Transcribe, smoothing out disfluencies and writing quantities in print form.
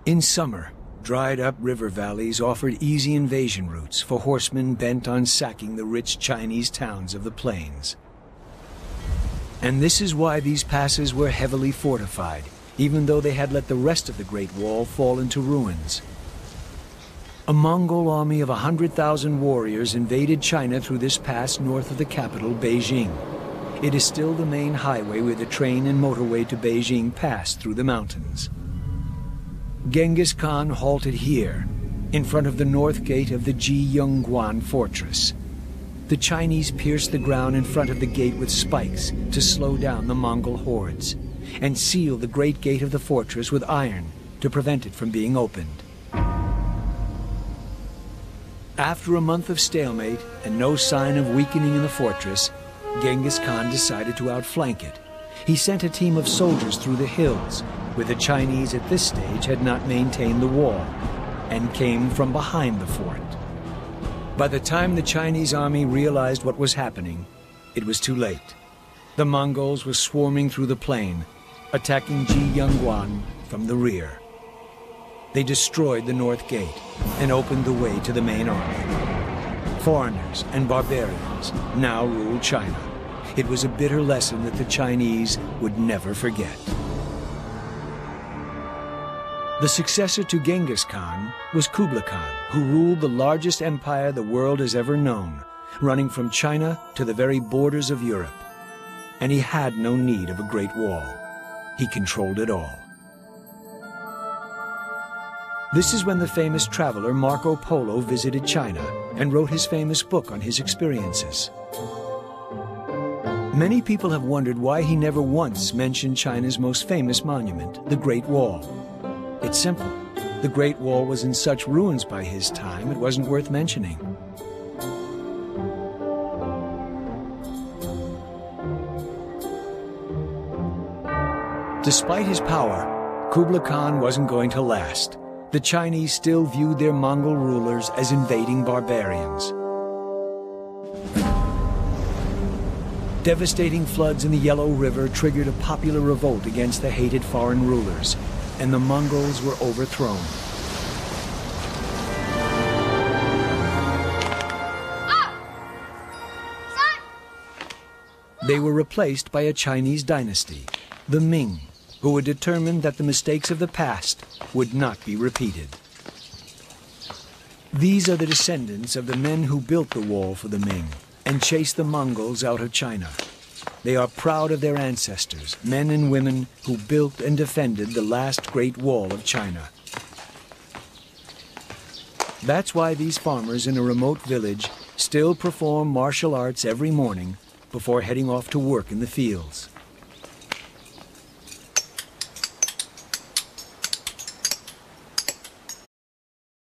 In summer, dried-up river valleys offered easy invasion routes for horsemen bent on sacking the rich Chinese towns of the plains. And this is why these passes were heavily fortified, even though they had let the rest of the Great Wall fall into ruins. A Mongol army of 100,000 warriors invaded China through this pass north of the capital, Beijing. It is still the main highway where the train and motorway to Beijing pass through the mountains. Genghis Khan halted here, in front of the north gate of the Jiyongguan fortress. The Chinese pierced the ground in front of the gate with spikes to slow down the Mongol hordes, and sealed the great gate of the fortress with iron to prevent it from being opened. After a month of stalemate and no sign of weakening in the fortress, Genghis Khan decided to outflank it. He sent a team of soldiers through the hills, where the Chinese at this stage had not maintained the wall, and came from behind the fort. By the time the Chinese army realized what was happening, it was too late. The Mongols were swarming through the plain, attacking Jiyongguan from the rear. They destroyed the north gate and opened the way to the main army. Foreigners and barbarians now ruled China. It was a bitter lesson that the Chinese would never forget. The successor to Genghis Khan was Kublai Khan, who ruled the largest empire the world has ever known, running from China to the very borders of Europe. And he had no need of a great wall. He controlled it all. This is when the famous traveler Marco Polo visited China and wrote his famous book on his experiences. Many people have wondered why he never once mentioned China's most famous monument, the Great Wall. It's simple. The Great Wall was in such ruins by his time, it wasn't worth mentioning. Despite his power, Kublai Khan wasn't going to last. The Chinese still viewed their Mongol rulers as invading barbarians. Devastating floods in the Yellow River triggered a popular revolt against the hated foreign rulers, and the Mongols were overthrown. They were replaced by a Chinese dynasty, the Ming, who were determined that the mistakes of the past would not be repeated. These are the descendants of the men who built the wall for the Ming and chased the Mongols out of China. They are proud of their ancestors, men and women who built and defended the last great wall of China. That's why these farmers in a remote village still perform martial arts every morning before heading off to work in the fields.